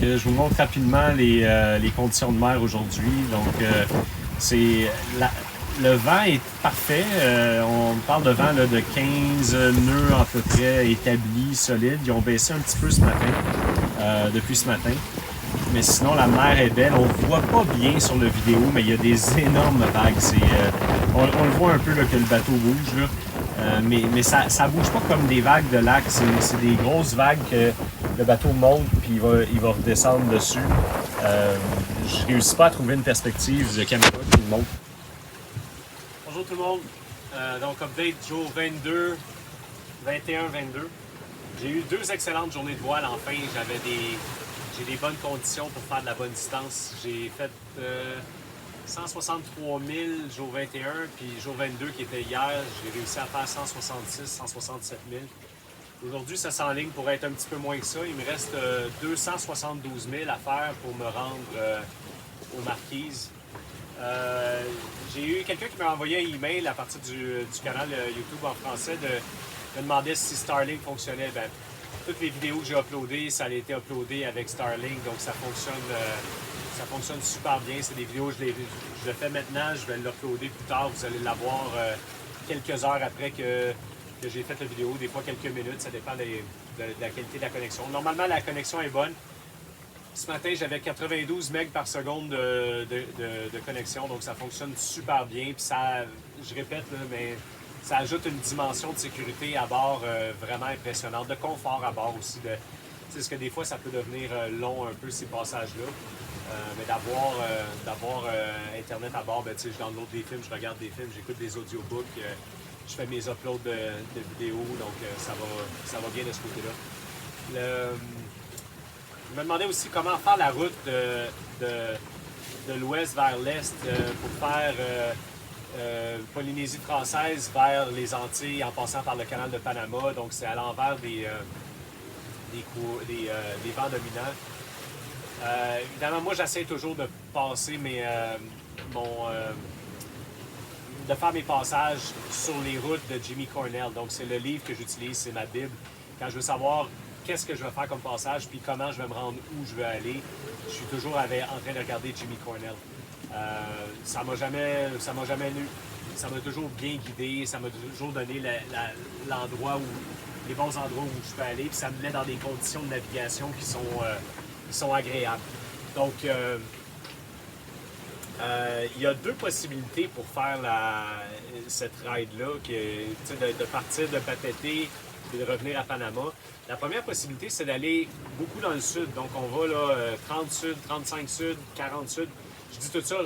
je vous montre rapidement les conditions de mer aujourd'hui. Donc, c'est le vent est parfait. On parle de vent là, de 15 nœuds à peu près établis, solides. Ils ont baissé un petit peu ce matin, depuis ce matin. Mais sinon, la mer est belle. On ne voit pas bien sur la vidéo, mais il y a des énormes vagues. On le voit un peu là, que le bateau bouge. Là. Mais ça ne bouge pas comme des vagues de lac. C'est des grosses vagues que le bateau monte puis il va redescendre dessus. Je ne réussis pas à trouver une perspective de caméra qui me montre. Bonjour tout le monde. Donc, update jour 22, 21, 22. J'ai eu 2 excellentes journées de voile. Enfin, j'ai des bonnes conditions pour faire de la bonne distance. J'ai fait 163 000 jour 21, puis jour 22 qui était hier, j'ai réussi à faire 166, 167 000. Aujourd'hui, ça s'enligne pour être un petit peu moins que ça. Il me reste 272 000 à faire pour me rendre aux Marquises. J'ai eu quelqu'un qui m'a envoyé un email à partir du canal YouTube en français me demander si Starlink fonctionnait. Ben, toutes les vidéos que j'ai uploadées, ça a été uploadé avec Starlink, donc ça fonctionne super bien. C'est des vidéos, je le fais maintenant, je vais l'uploader plus tard. Vous allez l'avoir quelques heures après que j'ai fait la vidéo, des fois quelques minutes, ça dépend de la qualité de la connexion. Normalement, la connexion est bonne. Ce matin, j'avais 92 MB par seconde de connexion, donc ça fonctionne super bien. Puis ça, je répète, là, mais ça ajoute une dimension de sécurité à bord vraiment impressionnante, de confort à bord aussi. Parce que des fois, ça peut devenir long un peu ces passages-là. Mais d'avoir Internet à bord, ben, je download des films, je regarde des films, j'écoute des audiobooks, je fais mes uploads de vidéos, donc ça va bien de ce côté-là. Je me demandais aussi comment faire la route de l'ouest vers l'est pour faire Polynésie française vers les Antilles en passant par le canal de Panama. Donc c'est à l'envers des vents dominants. Évidemment, moi j'essaie toujours de passer de faire mes passages sur les routes de Jimmy Cornell. Donc c'est le livre que j'utilise, c'est ma Bible. Quand je veux savoir qu'est-ce que je vais faire comme passage, puis comment je vais me rendre où je veux aller, je suis toujours en train de regarder Jimmy Cornell. Ça m'a toujours bien guidé, ça m'a toujours donné l'endroit les bons endroits où je peux aller, puis ça me met dans des conditions de navigation qui sont agréables. Donc, il y a 2 possibilités pour faire cette ride-là, de partir de Papeete et de revenir à Panama. La première possibilité, c'est d'aller beaucoup dans le sud. Donc, on va là, 30 sud, 35 sud, 40 sud. Je dis tout ça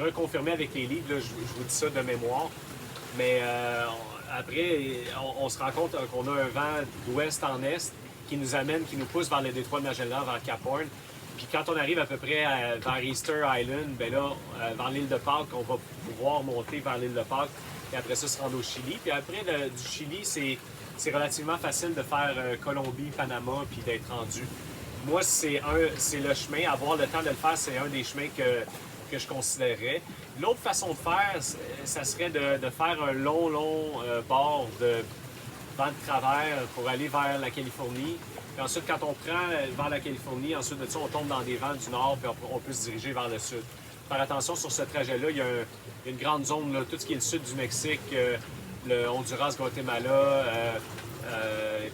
reconfirmé avec les livres, là, je vous dis ça de mémoire. Mais après, on se rend compte qu'on a un vent d'ouest en est qui nous pousse vers le détroit de Magellan, vers Cap Horn. Puis quand on arrive à peu près vers Easter Island, ben là, vers l'île de Pâques, on va pouvoir monter vers l'île de Pâques et après ça se rendre au Chili. Puis après, du Chili, c'est relativement facile de faire Colombie, Panama, puis d'être rendu. Moi, c'est le chemin. Avoir le temps de le faire, c'est un des chemins que je considérerais. L'autre façon de faire, ça serait de faire un long bord de vent de travers pour aller vers la Californie. Puis ensuite, quand on prend vers la Californie, ensuite de ça, on tombe dans des vents du nord, puis on peut se diriger vers le sud. Faire attention sur ce trajet-là, il y a une grande zone, là, tout ce qui est le sud du Mexique, le Honduras, Guatemala,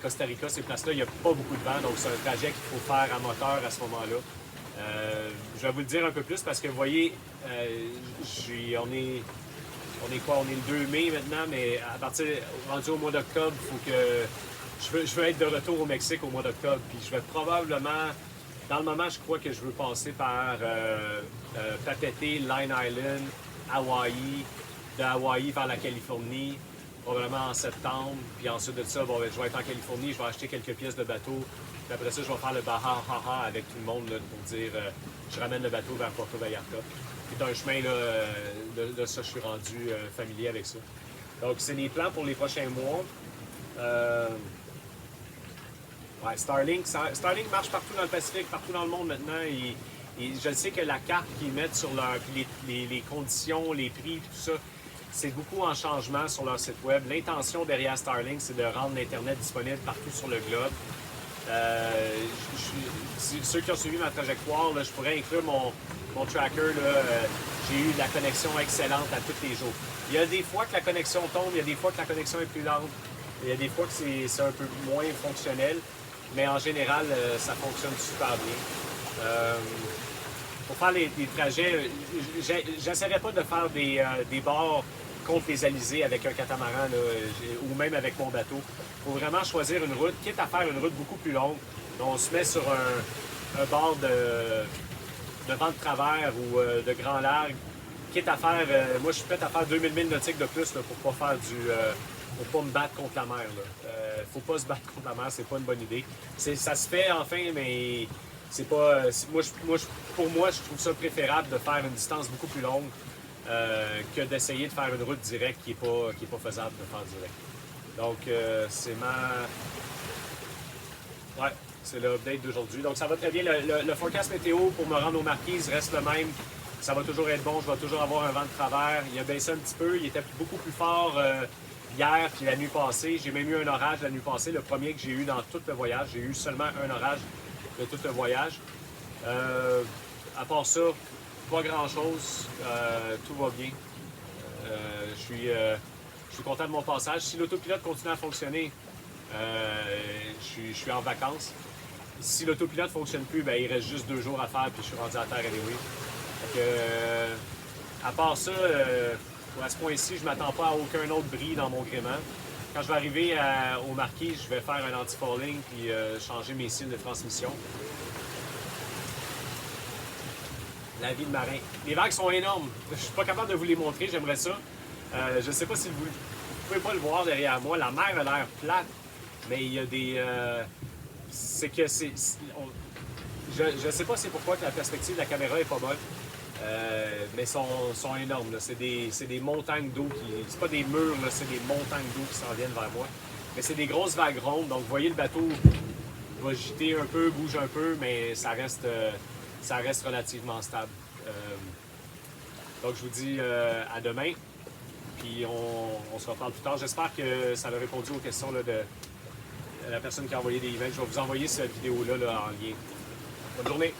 Costa Rica, ces places-là, il n'y a pas beaucoup de vent, donc c'est un trajet qu'il faut faire à moteur à ce moment-là. Je vais vous le dire un peu plus parce que vous voyez, on est quoi? On est le 2 mai maintenant, mais à partir rendu au mois d'octobre, il faut que je veux être de retour au Mexique au mois d'octobre. Puis je vais probablement, dans le moment, je crois que je veux passer par Papeete, Line Island, Hawaï, de Hawaï vers la Californie, probablement en septembre. Puis ensuite de ça, bon, je vais être en Californie, je vais acheter quelques pièces de bateau. Puis après ça, je vais faire le Baja Haha avec tout le monde là, pour dire je ramène le bateau vers Puerto Vallarta. C'est un chemin là, de ça, je suis rendu familier avec ça. Donc, c'est les plans pour les prochains mois. Ouais, Starlink marche partout dans le Pacifique, partout dans le monde maintenant. Je sais que la carte qu'ils mettent sur les conditions, les prix, tout ça, c'est beaucoup en changement sur leur site web. L'intention derrière Starlink, c'est de rendre l'Internet disponible partout sur le globe. Ceux qui ont suivi ma trajectoire, là, je pourrais inclure mon tracker. Là, j'ai eu de la connexion excellente à tous les jours. Il y a des fois que la connexion tombe, il y a des fois que la connexion est plus lente, il y a des fois que c'est un peu moins fonctionnel, mais en général, ça fonctionne super bien. Pour faire des trajets, j'essaierai pas de faire des bords contre les alizés avec un catamaran là, ou même avec mon bateau. Il faut vraiment choisir une route, quitte à faire une route beaucoup plus longue. On se met sur un bord de vent de travers ou de grand largue, quitte à faire, moi je suis prêt à faire 2000 milles nautiques de plus là, pour pas faire pour pas me battre contre la mer. Faut pas se battre contre la mer, c'est pas une bonne idée. Ça se fait enfin, mais c'est pas. Pour moi, je trouve ça préférable de faire une distance beaucoup plus longue que d'essayer de faire une route directe qui est pas faisable de faire direct. Donc c'est Ouais, c'est l'update d'aujourd'hui. Donc ça va très bien. Le forecast météo pour me rendre aux Marquises reste le même. Ça va toujours être bon, je vais toujours avoir un vent de travers. Il a baissé un petit peu, il était beaucoup plus fort hier puis la nuit passée. J'ai même eu un orage la nuit passée, le premier que j'ai eu dans tout le voyage. J'ai eu seulement un orage de tout le voyage. À part ça, pas grand-chose. Tout va bien. Je suis content de mon passage. Si l'autopilote continue à fonctionner, je suis en vacances. Si l'autopilote ne fonctionne plus, ben, il reste juste 2 jours à faire puis je suis rendu à terre anyway. Donc, à part ça, à ce point-ci, je ne m'attends pas à aucun autre bris dans mon gréement. Quand je vais arriver au Marquis, je vais faire un anti-falling puis changer mes cils de transmission. La vie de marin. Les vagues sont énormes. Je suis pas capable de vous les montrer, j'aimerais ça. Je ne sais pas si vous ne pouvez pas le voir derrière moi. La mer a l'air plate, mais il y a des... c'est que c'est... Je ne sais pas c'est pourquoi que la perspective de la caméra est pas bonne, mais sont énormes. C'est des montagnes d'eau qui... C'est pas des murs, c'est des montagnes d'eau qui s'en viennent vers moi. Mais c'est des grosses vagues rondes, donc vous voyez le bateau va gîter un peu, bouge un peu, mais ça reste relativement stable. Donc je vous dis à demain, puis on se reparle plus tard. J'espère que ça a répondu aux questions là, de la personne qui a envoyé des emails. Je vais vous envoyer cette vidéo-là là, en lien. Bonne journée!